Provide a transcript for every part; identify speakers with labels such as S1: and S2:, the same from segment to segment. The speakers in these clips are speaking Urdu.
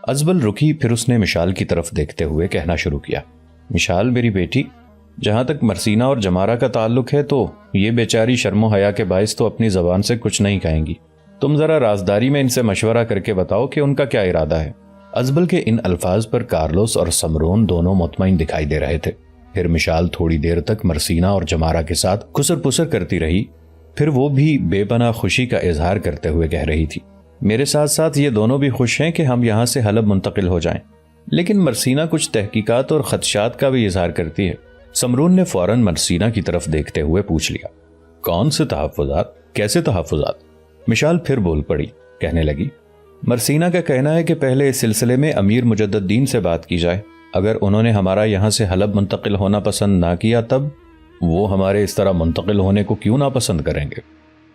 S1: ازبل رکی، پھر اس نے مشال کی طرف دیکھتے ہوئے کہنا شروع کیا، مشال میری بیٹی، جہاں تک مرسینہ اور جمارہ کا تعلق ہے تو یہ بیچاری شرم و حیا کے باعث تو اپنی زبان سے کچھ نہیں کہیں گی۔ تم ذرا رازداری میں ان سے مشورہ کر کے بتاؤ کہ ان کا کیا ارادہ ہے۔ ازبل کے ان الفاظ پر کارلوس اور سمرون دونوں مطمئن دکھائی دے رہے تھے۔ پھر مشال تھوڑی دیر تک مرسینہ اور جمارہ کے ساتھ کسر پسر کرتی رہی، پھر وہ بھی بے پناہ خوشی کا اظہار کرتے ہوئے کہہ رہی تھی، میرے ساتھ ساتھ یہ دونوں بھی خوش ہیں کہ ہم یہاں سے حلب منتقل ہو جائیں، لیکن مرسینہ کچھ تحقیقات اور خدشات کا بھی اظہار کرتی ہے۔ سمرون نے فوراً مرسینہ کی طرف دیکھتے ہوئے پوچھ لیا، کون سے تحفظات؟ کیسے تحفظات؟ مشال پھر بول پڑی، کہنے لگی، مرسینہ کا کہنا ہے کہ پہلے اس سلسلے میں امیر مجدد الدین سے بات کی جائے، اگر انہوں نے ہمارا یہاں سے حلب منتقل ہونا پسند نہ کیا تب وہ ہمارے اس طرح منتقل ہونے کو کیوں ناپسند کریں گے؟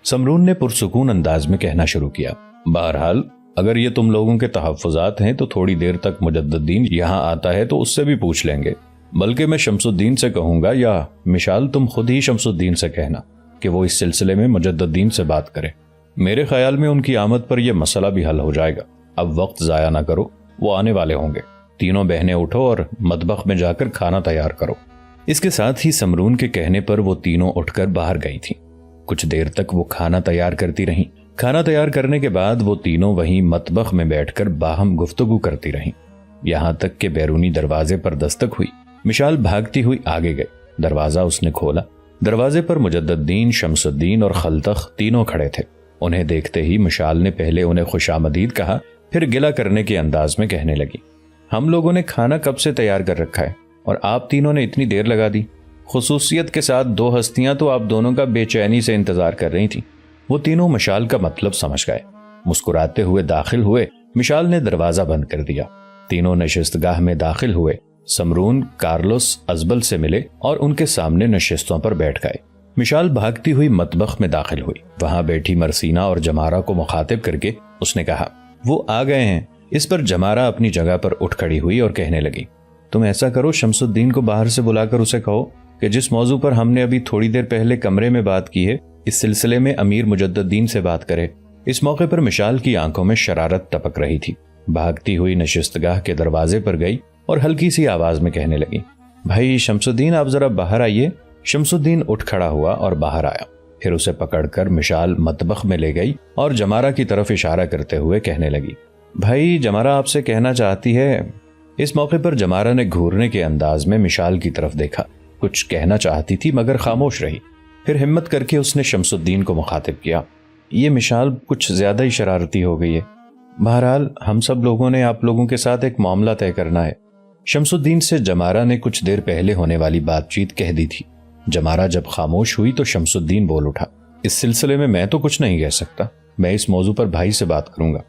S1: سمرون نے پرسکون انداز میں کہنا شروع کیا، بہرحال اگر یہ تم لوگوں کے تحفظات ہیں تو تھوڑی دیر تک مجدد الدین یہاں آتا ہے تو اس سے بھی پوچھ لیں گے، بلکہ میں شمس الدین سے کہوں گا، یا مشال تم خود ہی شمس الدین سے کہنا کہ وہ اس سلسلے میں مجدد الدین سے بات کرے۔ میرے خیال میں ان کی آمد پر یہ مسئلہ بھی حل ہو جائے گا۔ اب وقت ضائع نہ کرو، وہ آنے والے ہوں گے، تینوں بہنیں اٹھو اور مطبخ میں جا کر کھانا تیار کرو۔ اس کے ساتھ ہی سمرون کے کہنے پر وہ تینوں اٹھ کر باہر گئی تھیں۔ کچھ دیر تک وہ کھانا تیار کرتی رہیں۔ کھانا تیار کرنے کے بعد وہ تینوں وہیں مطبخ میں بیٹھ کر باہم گفتگو کرتی رہیں، یہاں تک کہ بیرونی دروازے پر دستک ہوئی۔ مشال بھاگتی ہوئی آگے گئی، دروازہ اس نے کھولا۔ دروازے پر مجدد الدین، شمس الدین اور خلتخ تینوں کھڑے تھے۔ انہیں دیکھتے ہی مشال نے پہلے انہیں خوش آمدید کہا، پھر گلہ کرنے کے انداز میں کہنے لگی، ہم لوگوں نے کھانا کب سے تیار کر رکھا ہے اور آپ تینوں نے اتنی دیر لگا دی۔ خصوصیت کے ساتھ دو ہستیاں تو آپ دونوں کا بے چینی سے انتظار کر رہی تھیں۔ وہ تینوں مشال کا مطلب سمجھ گئے، مسکراتے ہوئے داخل ہوئے۔ مشال نے دروازہ بند کر دیا۔ تینوں نشستگاہ میں داخل ہوئے۔ سمرون کارلوس ازبل سے ملے اور ان کے سامنے نشستوں پر بیٹھ گئے۔ مشال بھاگتی ہوئی مطبخ میں داخل ہوئی۔ وہاں بیٹھی مرسینہ اور جمارہ کو مخاطب کر کے اس نے کہا، وہ آ گئے ہیں۔ اس پر جمارہ اپنی جگہ پر اٹھ کھڑی ہوئی اور کہنے لگی، تم ایسا کرو، شمس الدین کو باہر سے بلا کر اسے کہو کہ جس موضوع پر ہم نے ابھی تھوڑی دیر پہلے کمرے میں بات کی ہے، اس سلسلے میں امیر مجدد الدین سے بات کرے۔ اس موقع پر مشال کی آنکھوں میں شرارت ٹپک رہی تھی۔ بھاگتی ہوئی نشستگاہ کے دروازے پر گئی اور ہلکی سی آواز میں کہنے لگی، بھائی شمس الدین، آپ ذرا باہر آئیے۔ شمس الدین اٹھ کھڑا ہوا اور باہر آیا۔ پھر اسے پکڑ کر مشال مطبخ میں لے گئی اور جمارہ کی طرف اشارہ کرتے ہوئے کہنے لگی، بھائی جمارہ آپ سے کہنا چاہتی ہے۔ اس موقع پر جمارہ نے گھورنے کے انداز میں مشال کی طرف دیکھا، کچھ کہنا چاہتی تھی مگر خاموش رہی۔ پھر ہمت کر کے اس نے شمس الدین کو مخاطب کیا، یہ مشال کچھ زیادہ ہی شرارتی ہو گئی ہے، بہرحال ہم سب لوگوں نے آپ لوگوں کے ساتھ ایک معاملہ طے کرنا ہے۔ شمس الدین سے جمارہ نے کچھ دیر پہلے ہونے والی بات چیت کہہ دی تھی۔ جمارہ جب خاموش ہوئی تو شمس الدین بول اٹھا، اس سلسلے میں تو کچھ نہیں کہہ سکتا، میں اس موضوع پر بھائی سے بات کروں گا۔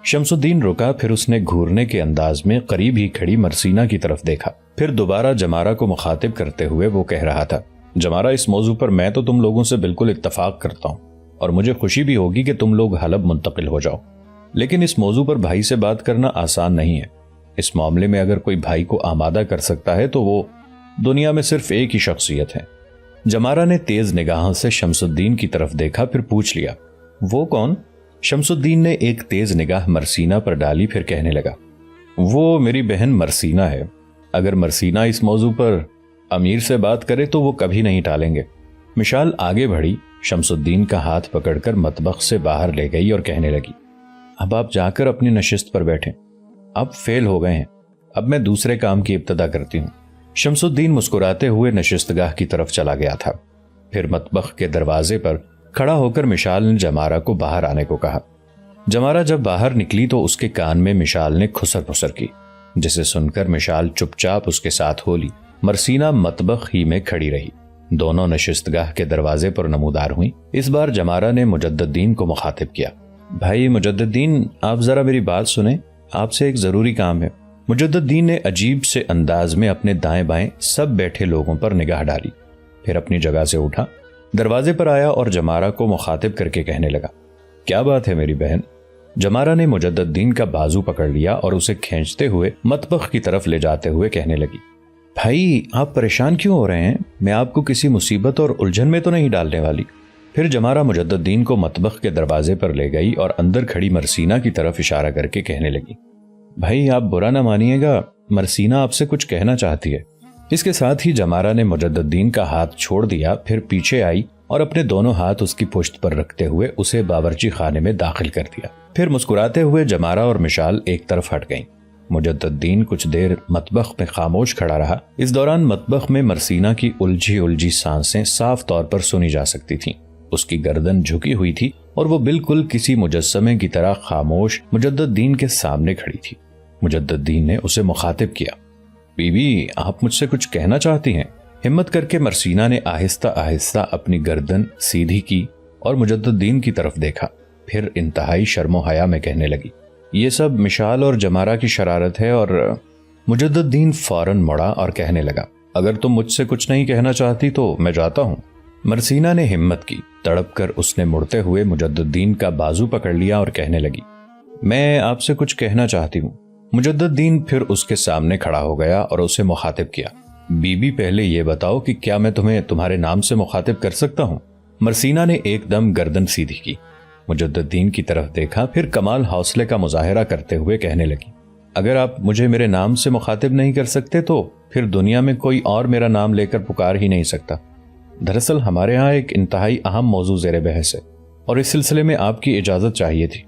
S1: شمس الدین رکا، پھر اس نے گھورنے کے انداز میں قریب ہی کھڑی مرسینہ کی طرف دیکھا، پھر دوبارہ جمارہ کو مخاطب کرتے ہوئے وہ کہہ رہا تھا، جمارہ اس موضوع پر میں تو تم لوگوں سے بالکل اتفاق کرتا ہوں اور مجھے خوشی بھی ہوگی کہ تم لوگ حلب منتقل ہو جاؤ، لیکن اس موضوع پر بھائی سے بات کرنا آسان نہیں ہے۔ اس معاملے میں اگر کوئی بھائی کو آمادہ کر سکتا ہے تو وہ دنیا میں صرف ایک ہی شخصیت ہے۔ جمارہ نے تیز نگاہوں سے شمس الدین کی طرف دیکھا، پھر پوچھ لیا، وہ کون؟ شمس الدین نے ایک تیز نگاہ مرسینہ پر ڈالی، پھر کہنے لگا، وہ میری بہن مرسینہ ہے۔ اگر مرسینہ اس موضوع پر امیر سے بات کرے تو وہ کبھی نہیں ٹالیں گے۔ مشال آگے بڑھی، شمس الدین کا ہاتھ پکڑ کر مطبخ سے باہر لے گئی اور کہنے لگی، اب آپ جا کر اپنی نشست پر بیٹھیں، اب فیل ہو گئے ہیں، اب میں دوسرے کام کی ابتدا کرتی ہوں۔ شمس الدین مسکراتے ہوئے نشستگاہ کی طرف چلا گیا تھا۔ پھر مطبخ کے دروازے پر کھڑا ہو کر مشال نے جمارہ کو باہر آنے کو کہا۔ جمارہ جب باہر نکلی تو اس کے کان میں مشال نے کھسر پھسر کی، جسے سن کر مشال چپ چاپ اس کے ساتھ ہو لی۔ مرسینہ مطبخ ہی میں کھڑی رہی۔ دونوں نشستگاہ کے دروازے پر نمودار ہوئیں۔ اس بار جمارہ نے مجدد الدین کو مخاطب کیا، بھائی مجدد الدین، آپ ذرا میری بات سنیں، آپ سے ایک ضروری کام ہے۔ مجدد الدین نے عجیب سے انداز میں اپنے دائیں بائیں سب بیٹھے لوگوں پر نگاہ ڈالی، پھر اپنی جگہ سے اٹھا، دروازے پر آیا اور جمارہ کو مخاطب کر کے کہنے لگا، کیا بات ہے میری بہن؟ جمارہ نے مجدد الدین کا بازو پکڑ لیا اور اسے کھینچتے ہوئے مطبخ کی طرف لے جاتے ہوئے کہنے لگی، بھائی آپ پریشان کیوں ہو رہے ہیں؟ میں آپ کو کسی مصیبت اور الجھن میں تو نہیں ڈالنے والی۔ پھر جمارہ مجدد الدین کو مطبخ کے دروازے پر لے گئی اور اندر کھڑی مرسینہ کی طرف اشارہ کر کے کہنے لگی، بھائی آپ برا نہ مانیے گا، مرسینہ آپ سے کچھ کہنا چاہتی ہے۔ اس کے ساتھ ہی جمارہ نے مجدد الدین کا ہاتھ چھوڑ دیا، پھر پیچھے آئی اور اپنے دونوں ہاتھ اس کی پشت پر رکھتے ہوئے اسے باورچی خانے میں داخل کر دیا۔ پھر مسکراتے ہوئے جمارہ اور مشال ایک طرف ہٹ گئیں۔ مجدد الدین کچھ دیر مطبخ میں خاموش کھڑا رہا۔ اس دوران مطبخ میں مرسینہ کی الجھی سانسیں صاف طور پر سنی جا سکتی تھیں۔ اس کی گردن جھکی ہوئی تھی اور وہ بالکل کسی مجسمے کی طرح خاموش مجدد الدین کے سامنے کھڑی تھی۔ مجدد الدین نے اسے مخاطب کیا، بی بی آپ مجھ سے کچھ کہنا چاہتی ہیں؟ ہمت کر کے مرسینہ نے آہستہ آہستہ اپنی گردن سیدھی کی اور مجدد الدین کی طرف دیکھا، پھر انتہائی شرم و حیا میں کہنے لگی، یہ سب مشال اور جمارہ کی شرارت ہے۔ اور مجدد الدین فوراً مڑا اور کہنے لگا، اگر تم مجھ سے کچھ نہیں کہنا چاہتی تو میں جاتا ہوں۔ مرسینہ نے ہمت کی، تڑپ کر اس نے مڑتے ہوئے مجدد الدین کا بازو پکڑ لیا اور کہنے لگی، میں آپ سے کچھ کہنا چاہتی ہوں۔ مجدد الدین پھر اس کے سامنے کھڑا ہو گیا اور اسے مخاطب کیا، بی بی پہلے یہ بتاؤ کہ کیا میں تمہیں تمہارے نام سے مخاطب کر سکتا ہوں؟ مرسینہ نے ایک دم گردن سیدھی کی، مجدد الدین کی طرف دیکھا، پھر کمال حوصلے کا مظاہرہ کرتے ہوئے کہنے لگی، اگر آپ مجھے میرے نام سے مخاطب نہیں کر سکتے تو پھر دنیا میں کوئی اور میرا نام لے کر پکار ہی نہیں سکتا۔ دراصل ہمارے ہاں ایک انتہائی اہم موضوع زیر بحث ہے اور اس سلسلے میں آپ کی اجازت چاہیے تھی۔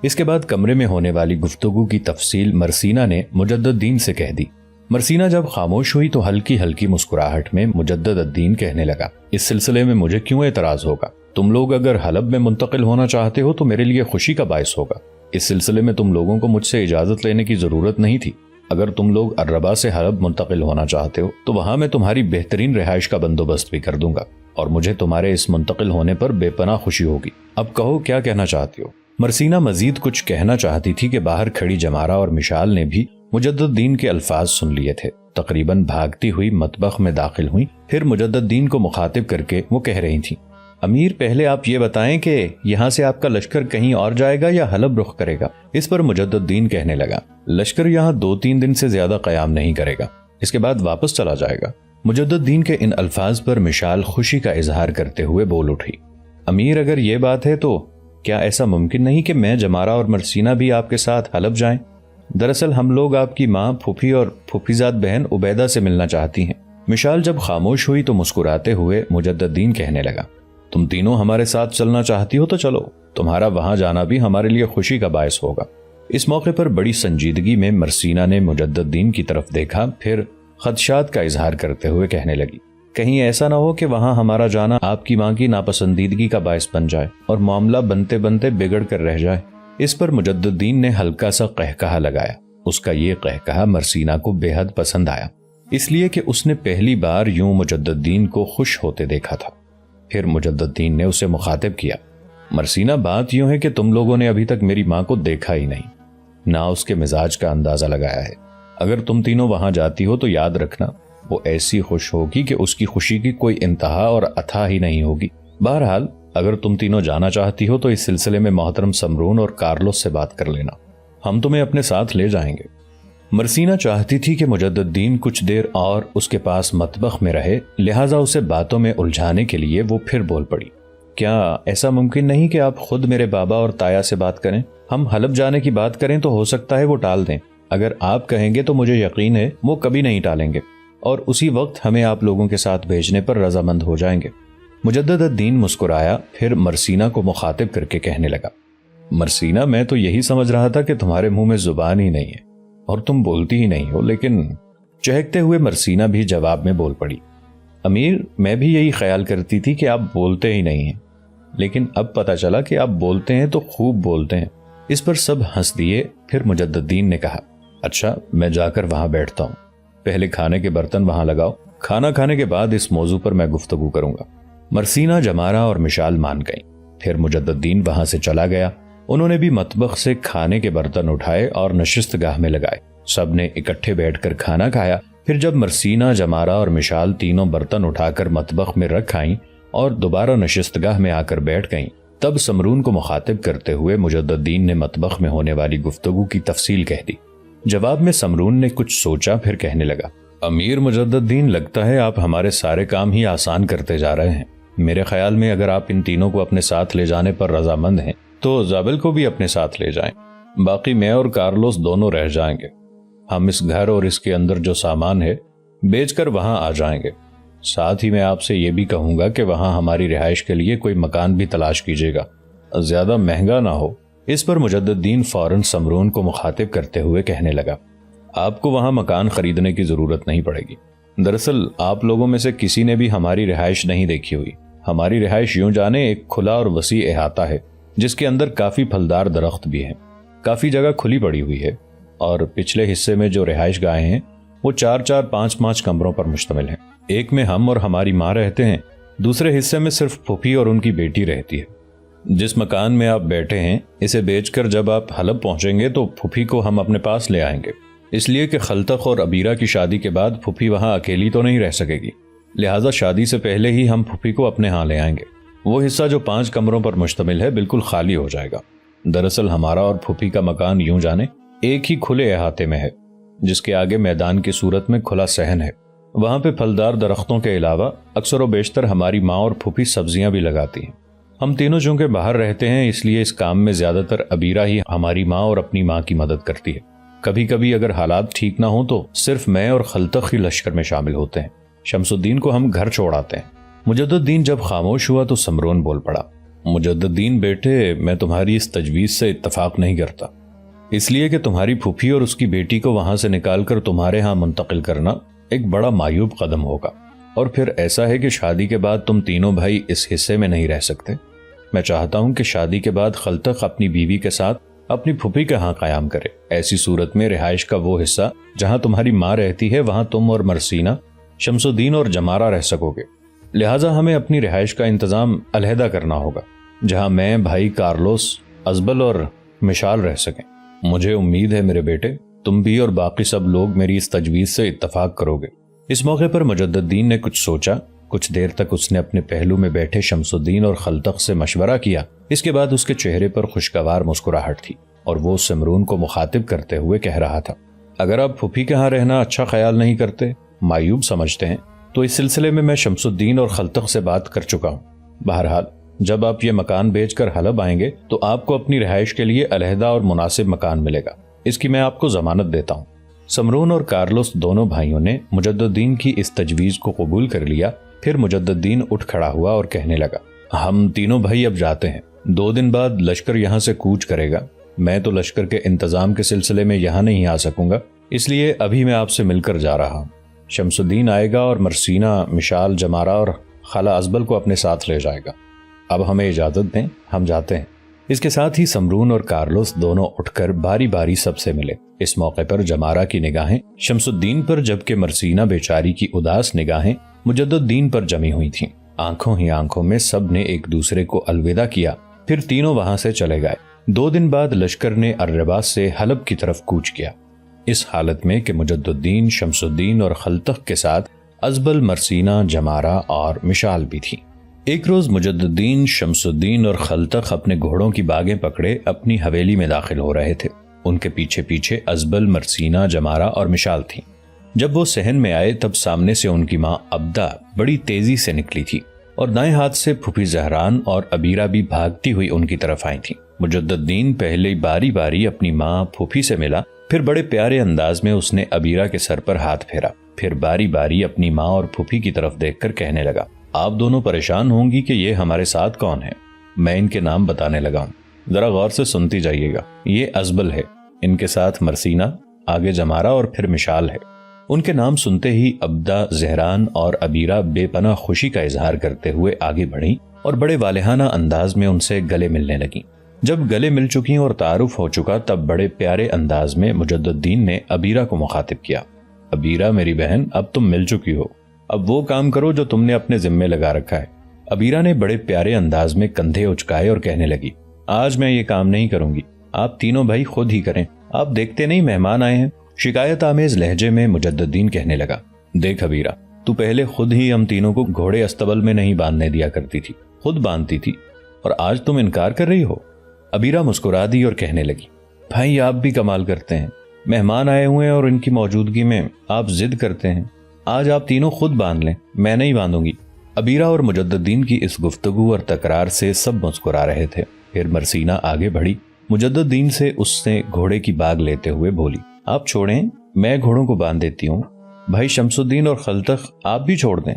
S1: اس کے بعد کمرے میں ہونے والی گفتگو کی تفصیل مرسینہ نے مجدد الدین سے کہہ دی۔ مرسینہ جب خاموش ہوئی تو ہلکی ہلکی مسکراہٹ میں مجدد الدین کہنے لگا، اس سلسلے میں مجھے کیوں اعتراض ہوگا؟ تم لوگ اگر حلب میں منتقل ہونا چاہتے ہو تو میرے لیے خوشی کا باعث ہوگا۔ اس سلسلے میں تم لوگوں کو مجھ سے اجازت لینے کی ضرورت نہیں تھی۔ اگر تم لوگ الربا سے حلب منتقل ہونا چاہتے ہو تو وہاں میں تمہاری بہترین رہائش کا بندوبست بھی کر دوں گا اور مجھے تمہارے اس منتقل ہونے پر بے پناہ خوشی ہوگی۔ اب کہو کیا کہنا چاہتی ہو؟ مرسینہ مزید کچھ کہنا چاہتی تھی کہ باہر کھڑی جمارہ اور مشال نے بھی مجدد الدین کے الفاظ سن لیے تھے۔ تقریباً بھاگتی ہوئی مطبخ میں داخل ہوئی، پھر مجدد الدین کو مخاطب کر کے وہ کہہ رہی تھیں، امیر پہلے آپ یہ بتائیں کہ یہاں سے آپ کا لشکر کہیں اور جائے گا یا حلب رخ کرے گا؟ اس پر مجدد الدین کہنے لگا، لشکر یہاں 2-3 دن سے زیادہ قیام نہیں کرے گا، اس کے بعد واپس چلا جائے گا۔ مجدد الدین کے ان الفاظ پر مشال خوشی کا اظہار کرتے ہوئے بول اٹھی، امیر اگر یہ بات ہے تو کیا ایسا ممکن نہیں کہ میں جمارہ اور مرسینہ بھی آپ کے ساتھ حلب جائیں؟ دراصل ہم لوگ آپ کی ماں، پھوپھی اور پھوپھیزاد بہن عبیدہ سے ملنا چاہتی ہیں۔ مشال جب خاموش ہوئی تو مسکراتے ہوئے مجدد الدین کہنے لگا، تم تینوں ہمارے ساتھ چلنا چاہتی ہو تو چلو، تمہارا وہاں جانا بھی ہمارے لیے خوشی کا باعث ہوگا۔ اس موقع پر بڑی سنجیدگی میں مرسینہ نے مجدد الدین کی طرف دیکھا، پھر خدشات کا اظہار کرتے ہوئے کہنے لگی، کہیں ایسا نہ ہو کہ وہاں ہمارا جانا آپ کی ماں کی ناپسندیدگی کا باعث بن جائے اور معاملہ بنتے بنتے بگڑ کر رہ جائے۔ اس پر مجدد الدین نے ہلکا سا قہقہا لگایا۔ اس کا یہ قہقہا مرسینہ کو بے حد پسند آیا، اس لیے کہ اس نے پہلی بار یوں مجدد الدین کو خوش ہوتے دیکھا تھا۔ پھر مجدد الدین نے اسے مخاطب کیا، مرسینہ بات یوں ہے کہ تم لوگوں نے ابھی تک میری ماں کو دیکھا ہی نہیں، نہ اس کے مزاج کا اندازہ لگایا ہے۔ اگر تم تینوں وہاں جاتی ہو تو یاد رکھنا وہ ایسی خوش ہوگی کہ اس کی خوشی کی کوئی انتہا اور اتھا ہی نہیں ہوگی۔ بہرحال اگر تم تینوں جانا چاہتی ہو تو اس سلسلے میں محترم سمرون اور کارلوس سے بات کر لینا، ہم تمہیں اپنے ساتھ لے جائیں گے۔ مرسینہ چاہتی تھی کہ مجدد الدین کچھ دیر اور اس کے پاس مطبخ میں رہے، لہٰذا اسے باتوں میں الجھانے کے لیے وہ پھر بول پڑی، کیا ایسا ممکن نہیں کہ آپ خود میرے بابا اور تایا سے بات کریں؟ ہم حلب جانے کی بات کریں تو ہو سکتا ہے وہ ٹال دیں، اگر آپ کہیں گے تو مجھے یقین ہے وہ کبھی نہیں ٹالیں گے اور اسی وقت ہمیں آپ لوگوں کے ساتھ بھیجنے پر رضامند ہو جائیں گے۔ مجدد الدین مسکرایا، پھر مرسینہ کو مخاطب کر کے کہنے لگا، مرسینہ میں تو یہی سمجھ رہا تھا کہ تمہارے منہ میں زبان ہی نہیں ہے اور تم بولتی ہی نہیں ہو، لیکن چہکتے ہوئے مرسینہ بھی جواب میں بول پڑی، امیر میں بھی یہی خیال کرتی تھی کہ آپ بولتے ہی نہیں ہیں، لیکن اب پتہ چلا کہ آپ بولتے ہیں تو خوب بولتے ہیں۔ اس پر سب ہنس دیے۔ پھر مجدد الدین نے کہا، اچھا میں جا کر وہاں بیٹھتا ہوں، پہلے کھانے کے برتن وہاں لگاؤ، کھانا کھانے کے بعد اس موضوع پر میں گفتگو کروں گا۔ مرسینہ، جمارہ اور مشال مان گئیں۔ پھر مجدد الدین وہاں سے چلا گیا۔ انہوں نے بھی مطبخ سے کھانے کے برتن اٹھائے اور نشست گاہ میں لگائے۔ سب نے اکٹھے بیٹھ کر کھانا کھایا۔ پھر جب مرسینہ، جمارہ اور مشال تینوں برتن اٹھا کر مطبخ میں رکھ آئیں اور دوبارہ نشست گاہ میں آ کر بیٹھ گئیں، تب سمرون کو مخاطب کرتے ہوئے مجدد الدین نے مطبخ میں ہونے والی گفتگو کی تفصیل کہہ دی۔ جواب میں سمرون نے کچھ سوچا، پھر کہنے لگا، امیر مجدد الدین، لگتا ہے آپ ہمارے سارے کام ہی آسان کرتے جا رہے ہیں۔ میرے خیال میں اگر آپ ان تینوں کو اپنے ساتھ لے جانے پر رضامند ہیں تو زابل کو بھی اپنے ساتھ لے جائیں۔ باقی میں اور کارلوس دونوں رہ جائیں گے۔ ہم اس گھر اور اس کے اندر جو سامان ہے بیچ کر وہاں آ جائیں گے۔ ساتھ ہی میں آپ سے یہ بھی کہوں گا کہ وہاں ہماری رہائش کے لیے کوئی مکان بھی تلاش کیجیے گا، زیادہ مہنگا نہ ہو۔ اس پر مجدد الدین فوراً سمرون کو مخاطب کرتے ہوئے کہنے لگا، آپ کو وہاں مکان خریدنے کی ضرورت نہیں پڑے گی۔ دراصل آپ لوگوں میں سے کسی نے بھی ہماری رہائش نہیں دیکھی ہوئی۔ ہماری رہائش یوں جانے ایک کھلا اور وسیع احاطہ ہے جس کے اندر کافی پھلدار درخت بھی ہیں، کافی جگہ کھلی پڑی ہوئی ہے، اور پچھلے حصے میں جو رہائش گاہیں ہیں وہ 4-4 5-5 کمروں پر مشتمل ہیں۔ ایک میں ہم اور ہماری ماں رہتے ہیں، دوسرے حصے میں صرف پھوپھی اور ان کی بیٹی رہتی ہے۔ جس مکان میں آپ بیٹھے ہیں اسے بیچ کر جب آپ حلب پہنچیں گے تو پھوپھی کو ہم اپنے پاس لے آئیں گے، اس لیے کہ خلطخ اور عبیرہ کی شادی کے بعد پھوپھی وہاں اکیلی تو نہیں رہ سکے گی، لہٰذا شادی سے پہلے ہی ہم پھوپھی کو اپنے ہاں لے آئیں گے۔ وہ حصہ جو 5 کمروں پر مشتمل ہے بالکل خالی ہو جائے گا۔ دراصل ہمارا اور پھوپھی کا مکان یوں جانے ایک ہی کھلے احاطے میں ہے جس کے آگے میدان کی صورت میں کھلا صحن ہے۔ وہاں پہ پھلدار درختوں کے علاوہ اکثر و بیشتر ہماری ماں اور پھوپھی سبزیاں بھی لگاتی ہیں۔ ہم تینوں چونکہ باہر رہتے ہیں اس لیے اس کام میں زیادہ تر عبیرہ ہی ہماری ماں اور اپنی ماں کی مدد کرتی ہے۔ کبھی کبھی اگر حالات ٹھیک نہ ہوں تو صرف میں اور خلطخ ہی لشکر میں شامل ہوتے ہیں۔ شمس الدین کو ہم گھر چھوڑ آتے ہیں۔ مجدد الدین جب خاموش ہوا تو سمرون بول پڑا، مجدد الدین بیٹے، میں تمہاری اس تجویز سے اتفاق نہیں کرتا، اس لیے کہ تمہاری پھوپھی اور اس کی بیٹی کو وہاں سے نکال کر تمہارے ہاں منتقل کرنا ایک بڑا معیوب قدم ہوگا، اور پھر ایسا ہے کہ شادی کے بعد تم تینوں بھائی اس حصے میں نہیں رہ سکتے۔ میں چاہتا ہوں کہ شادی کے بعد خلطخ اپنی بیوی کے ساتھ اپنی پھوپھی کے ہاں قیام کرے۔ ایسی صورت میں رہائش کا وہ حصہ جہاں تمہاری ماں رہتی ہے وہاں تم اور مرسینہ، شمس الدین اور جمارہ رہ سکو گے، لہٰذا ہمیں اپنی رہائش کا انتظام علیحدہ کرنا ہوگا جہاں میں، بھائی کارلوس، ازبل اور مشال رہ سکیں۔ مجھے امید ہے میرے بیٹے تم بھی اور باقی سب لوگ میری اس تجویز سے اتفاق کرو گے۔ اس موقع پر مجدد الدین نے کچھ سوچا، کچھ دیر تک اس نے اپنے پہلو میں بیٹھے شمس الدین اور خلطخ سے مشورہ کیا۔ اس کے بعد اس کے چہرے پر خوشگوار مسکراہٹ تھی اور وہ سمرون کو مخاطب کرتے ہوئے کہہ رہا تھا، اگر آپ پھوپھی کے ہاں رہنا اچھا خیال نہیں کرتے، معیوب سمجھتے ہیں، تو اس سلسلے میں شمس الدین اور خلطخ سے بات کر چکا ہوں۔ بہرحال جب آپ یہ مکان بیچ کر حلب آئیں گے تو آپ کو اپنی رہائش کے لیے علیحدہ اور مناسب مکان ملے گا، اس کی میں آپ کو ضمانت دیتا ہوں۔ سمرون اور کارلوس دونوں بھائیوں نے مجدد الدین کی اس تجویز کو قبول کر لیا۔ پھر مجدد الدین اٹھ کھڑا ہوا اور کہنے لگا، ہم تینوں بھائی اب جاتے ہیں، 2 دن بعد لشکر یہاں سے کوچ کرے گا۔ میں تو لشکر کے انتظام کے سلسلے میں یہاں نہیں آ سکوں گا، اس لیے ابھی میں آپ سے مل کر جا رہا ہوں۔ شمس الدین آئے گا اور مرسینہ، مشال، جمارہ اور خالہ ازبل کو اپنے ساتھ لے جائے گا۔ اب ہمیں اجازت دیں، ہم جاتے ہیں۔ اس کے ساتھ ہی سمرون اور کارلوس دونوں اٹھ کر باری باری سب سے ملے۔ اس موقع پر جمارہ کی نگاہیں شمس الدین پر جبکہ مرسینہ بیچاری کی اداس نگاہیں مجدد الدین پر جمی ہوئی تھیں۔ آنکھوں ہی آنکھوں میں سب نے ایک دوسرے کو الوداع کیا، پھر تینوں وہاں سے چلے گئے۔ 2 دن بعد لشکر نے الرباط سے حلب کی طرف کوچ کیا، اس حالت میں کہ مجدد الدین، شمس الدین اور خلطخ کے ساتھ ازبل، مرسینہ، جمارہ اور مشال بھی تھی۔ ایک روز مجدد الدین، شمس الدین اور خلطخ اپنے گھوڑوں کی باگیں پکڑے اپنی حویلی میں داخل ہو رہے تھے۔ ان کے پیچھے پیچھے ازبل، مرسینہ، جمارہ اور مشال تھیں۔ جب وہ صحن میں آئے تب سامنے سے ان کی ماں عبدہ بڑی تیزی سے نکلی تھی اور دائیں ہاتھ سے پھوپھی زہران اور عبیرہ بھی بھاگتی ہوئی ان کی طرف آئی تھیں۔ مجدد الدین پہلے باری باری اپنی ماں پھوپھی سے ملا، پھر بڑے پیارے انداز میں اس نے عبیرہ کے سر پر ہاتھ پھیرا، پھر باری باری اپنی ماں اور پھوپھی کی طرف دیکھ کر کہنے لگا، آپ دونوں پریشان ہوں گی کہ یہ ہمارے ساتھ کون ہے۔ میں ان کے نام بتانے لگا ہوں، ذرا غور سے سنتی جائیے گا۔ یہ ازبل ہے، ان کے ساتھ مرسینہ، آگے جمارہ اور پھر مشال ہے۔ ان کے نام سنتے ہی عبدہ، زہران اور عبیرہ بے پناہ خوشی کا اظہار کرتے ہوئے آگے بڑھیں اور بڑے والہانہ انداز میں ان سے گلے ملنے لگیں۔ جب گلے مل چکی اور تعارف ہو چکا تب بڑے پیارے انداز میں مجدد الدین نے عبیرہ کو مخاطب کیا، عبیرہ میری بہن، اب تم مل چکی ہو، اب وہ کام کرو جو تم نے اپنے ذمے لگا رکھا ہے۔ عبیرہ نے بڑے پیارے انداز میں کندھے اچکائے اور کہنے لگی، آج میں یہ کام نہیں کروں گی، آپ تینوں بھائی خود ہی کریں، آپ دیکھتے نہیں مہمان آئے ہیں۔ شکایت آمیز لہجے میں مجدد الدین کہنے لگا، دیکھ عبیرہ، تو پہلے خود ہی ہم تینوں کو گھوڑے استبل میں نہیں باندھنے دیا کرتی تھی، خود باندھتی تھی، اور آج تم انکار کر رہی ہو۔ عبیرہ مسکرا دی اور کہنے لگی، بھائی آپ بھی کمال کرتے ہیں، مہمان آئے ہوئے ہیں اور ان کی موجودگی میں آپ ضد کرتے ہیں، آج آپ تینوں خود باندھ لیں، میں نہیں باندھوں گی۔ عبیرہ اور مجدد الدین کی اس گفتگو اور تکرار سے سب مسکرا رہے تھے۔ پھر مرسینہ آگے بڑھی مجددین سے اس نے گھوڑے کی باگ لیتے ہوئے بولی، آپ چھوڑیں، میں گھوڑوں کو باندھ دیتی ہوں۔ بھائی شمس الدین اور خلتخ آپ بھی چھوڑ دیں،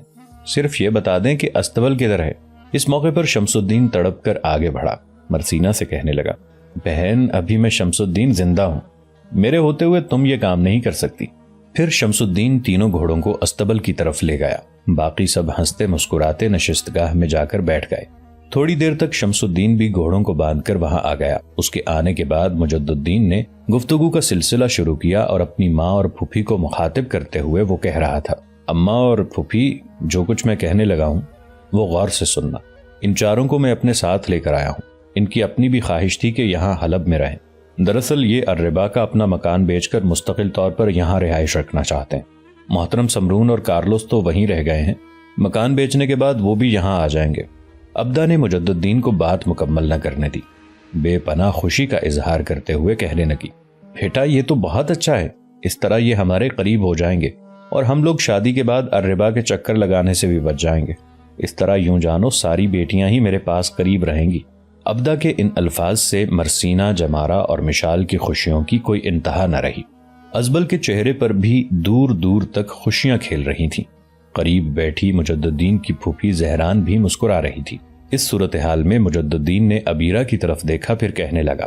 S1: صرف یہ بتا دیں کہ استبل کدھر ہے۔ اس موقع پر شمس الدین تڑپ کر آگے بڑھا، مرسینہ سے کہنے لگا، بہن ابھی میں شمس الدین زندہ ہوں، میرے ہوتے ہوئے تم یہ کام نہیں کر سکتی۔ پھر شمس الدین تینوں گھوڑوں کو استبل کی طرف لے گیا، باقی سب ہنستے مسکراتے نشست گاہ میں جا کر بیٹھ گئے۔ تھوڑی دیر تک شمس الدین بھی گھوڑوں کو باندھ کر وہاں آ گیا۔ اس کے آنے کے بعد مجددین نے گفتگو کا سلسلہ شروع کیا اور اپنی ماں اور پھوپھی کو مخاطب کرتے ہوئے وہ کہہ رہا تھا، اماں اور پھوپھی، جو کچھ میں کہنے لگا ہوں وہ غور سے سننا۔ ان چاروں کو میں اپنے ساتھ لے کر آیا ہوں، ان کی اپنی بھی خواہش تھی کہ یہاں حلب میں رہیں۔ دراصل یہ الربا کا اپنا مکان بیچ کر مستقل طور پر یہاں رہائش رکھنا چاہتے ہیں۔ محترم سمرون اور کارلوس تو وہیں رہ گئے ہیں، مکان بیچنے کے بعد وہ بھی یہاں آ جائیں گے۔ ابدا نے مجددین کو بات مکمل نہ کرنے دی، بے پناہ خوشی کا اظہار کرتے ہوئے کہنے لگی، بیٹا یہ تو بہت اچھا ہے، اس طرح یہ ہمارے قریب ہو جائیں گے اور ہم لوگ شادی کے بعد الربا کے چکر لگانے سے بھی بچ جائیں گے۔ اس طرح یوں جانو ساری بیٹیاں ہی میرے پاس قریب رہیں گی۔ ابدا کے ان الفاظ سے مرسینہ، جمارہ اور مشال کی خوشیوں کی کوئی انتہا نہ رہی۔ ازبل کے چہرے پر بھی دور دور تک خوشیاں کھیل رہی تھیں۔ قریب بیٹھی مجددین کی پھوپھی زہران بھی مسکرا رہی تھی۔ اس صورتحال میں مجددین نے ابیرہ کی طرف دیکھا، پھر کہنے لگا،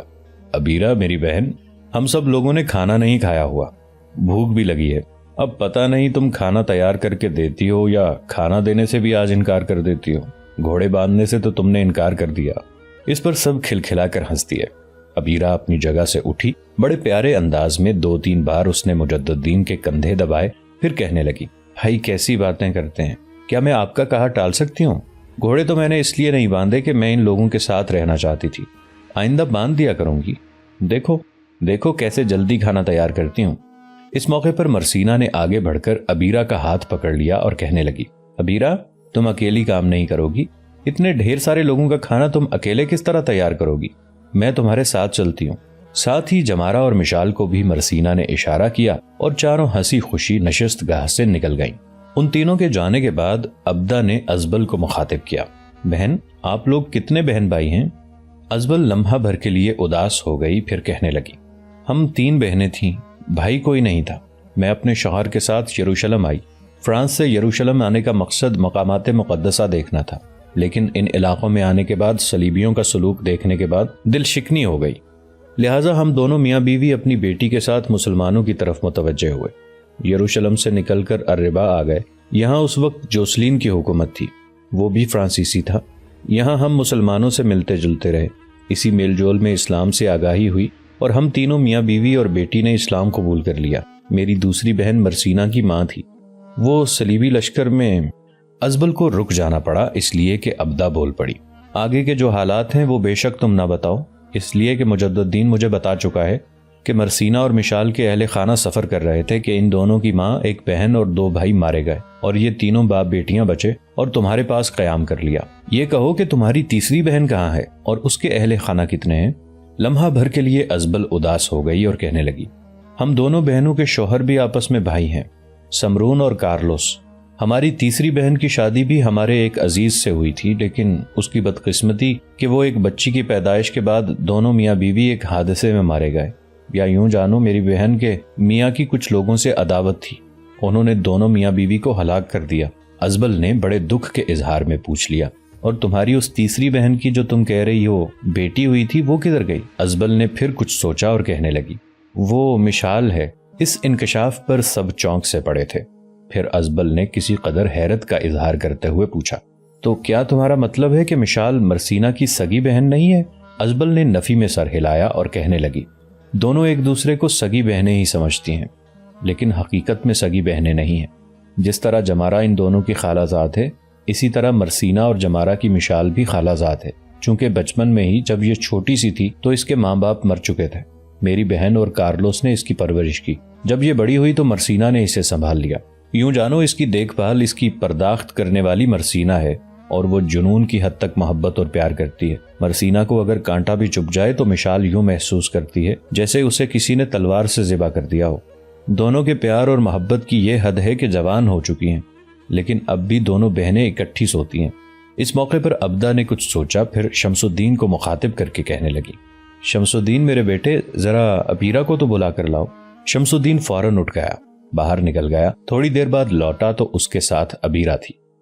S1: ابیرہ میری بہن، ہم سب لوگوں نے کھانا نہیں کھایا ہوا، بھوک بھی لگی ہے۔ اب پتہ نہیں تم کھانا تیار کر کے دیتی ہو یا کھانا دینے سے بھی آج انکار کر دیتی ہو، گھوڑے باندھنے سے تو تم نے انکار کر دیا۔ اس پر سب کھلکھلا کر ہنستی ہے۔ ابیرہ اپنی جگہ سے اٹھی، بڑے پیارے انداز میں 2-3 بار اس نے مجددین کے کندھے دبائے، پھر کہنے لگی، بھائی کیسی باتیں کرتے ہیں، کیا میں آپ کا کہا ٹال سکتی ہوں؟ گھوڑے تو میں نے اس لیے نہیں باندھے کہ میں ان لوگوں کے ساتھ رہنا چاہتی تھی، آئندہ باندھ دیا کروں گی۔ دیکھو کیسے جلدی کھانا تیار کرتی ہوں۔ اس موقع پر مرسینہ نے آگے بڑھ کر ابیرہ کا ہاتھ پکڑ لیا اور کہنے لگی، ابیرہ تم اکیلی کام نہیں کرو گی، اتنے ڈھیر سارے لوگوں کا کھانا تم اکیلے کس طرح تیار کرو گی، میں تمہارے ساتھ چلتی ہوں۔ ساتھ ہی جمارہ اور مشال کو بھی مرسینہ نے اشارہ کیا اور چاروں ہنسی خوشی نشست گاہ سے نکل گئیں۔ ان تینوں کے جانے کے بعد ابدا نے ازبل کو مخاطب کیا، بہن آپ لوگ کتنے بہن بھائی ہیں؟ ازبل لمحہ بھر کے لیے اداس ہو گئی، پھر کہنے لگی، ہم 3 بہنیں تھیں، بھائی کوئی نہیں تھا۔ میں اپنے شوہر کے ساتھ یروشلم آئی۔ فرانس سے یروشلم آنے کا مقصد مقامات مقدسہ دیکھنا تھا، لیکن ان علاقوں میں آنے کے بعد صلیبیوں کا سلوک دیکھنے کے بعد دل شکنی ہو گئی، لہٰذا ہم دونوں میاں بیوی اپنی بیٹی کے ساتھ مسلمانوں کی طرف متوجہ ہوئے۔ یروشلم سے نکل کر الربا آ گئے۔ یہاں اس وقت جوسلین کی حکومت تھی، وہ بھی فرانسیسی تھا۔ یہاں ہم مسلمانوں سے ملتے جلتے رہے، اسی میل جول میں اسلام سے آگاہی ہوئی اور ہم تینوں میاں بیوی اور بیٹی نے اسلام قبول کر لیا۔ میری دوسری بہن مرسینہ کی ماں تھی، وہ صلیبی لشکر میں۔ ازبل کو رک جانا پڑا اس لیے کہ ابدا بول پڑی، آگے کے جو حالات ہیں وہ بے شک تم نہ بتاؤ، اس لیے کہ مجددین مجھے بتا چکا ہے کہ مرسینہ اور مشال کے اہل خانہ سفر کر رہے تھے کہ ان دونوں کی ماں، ایک بہن اور 2 بھائی مارے گئے اور یہ تینوں باپ بیٹیاں بچے اور تمہارے پاس قیام کر لیا۔ یہ کہو کہ تمہاری تیسری بہن کہاں ہے اور اس کے اہل خانہ کتنے ہیں؟ لمحہ بھر کے لیے ازبل اداس ہو گئی اور کہنے لگی، ہم دونوں بہنوں کے شوہر بھی آپس میں بھائی ہیں، سمرون اور کارلوس۔ ہماری تیسری بہن کی شادی بھی ہمارے ایک عزیز سے ہوئی تھی، لیکن اس کی بدقسمتی کہ وہ ایک بچی کی پیدائش کے بعد دونوں میاں بیوی ایک حادثے میں مارے گئے، یا یوں جانو میری بہن کے میاں کی کچھ لوگوں سے عداوت تھی، انہوں نے دونوں میاں بیوی کو ہلاک کر دیا۔ ازبل نے بڑے دکھ کے اظہار میں پوچھ لیا، اور تمہاری اس تیسری بہن کی جو تم کہہ رہی ہو بیٹی ہوئی تھی وہ کدھر گئی؟ ازبل نے پھر کچھ سوچا اور کہنے لگی، وہ مشال ہے۔ اس انکشاف پر سب چونک سے پڑے تھے۔ پھر ازبل نے کسی قدر حیرت کا اظہار کرتے ہوئے پوچھا، تو کیا تمہارا مطلب ہے کہ مشال مرسینہ کی سگی بہن نہیں ہے؟ ازبل نے نفی میں سر ہلایا اور کہنے لگی، دونوں ایک دوسرے کو سگی بہنیں ہی سمجھتی ہیں، لیکن حقیقت میں سگی بہنیں نہیں ہیں۔ جس طرح جمارہ ان دونوں کی خالہ زاد ہے، اسی طرح مرسینہ اور جمارہ کی مشال بھی خالہ زاد ہے، چونکہ بچپن میں ہی جب یہ چھوٹی سی تھی تو اس کے ماں باپ مر چکے تھے۔ میری بہن اور کارلوس نے اس کی پرورش کی، جب یہ بڑی ہوئی تو مرسینہ نے اسے سنبھال لیا۔ یوں جانو اس کی دیکھ بھال، اس کی پرداخت کرنے والی مرسینہ ہے، اور وہ جنون کی حد تک محبت اور پیار کرتی ہے۔ مرسینہ کو اگر کانٹا بھی چبھ جائے تو مشال یوں محسوس کرتی ہے جیسے اسے کسی نے تلوار سے ذبح کر دیا ہو۔ دونوں کے پیار اور محبت کی یہ حد ہے کہ جوان ہو چکی ہیں، لیکن اب بھی دونوں بہنیں اکٹھی سوتی ہیں۔ اس موقع پر ابدا نے کچھ سوچا، پھر شمس الدین کو مخاطب کر کے کہنے لگی، شمس الدین میرے بیٹے، ذرا ابیرہ کو تو بلا کر لاؤ۔ شمس الدین فوراً اٹھ گیا، باہر نکل گیا۔ تھوڑی دیر بعد لوٹا تو اس کے ساتھ ابیرہ تھی۔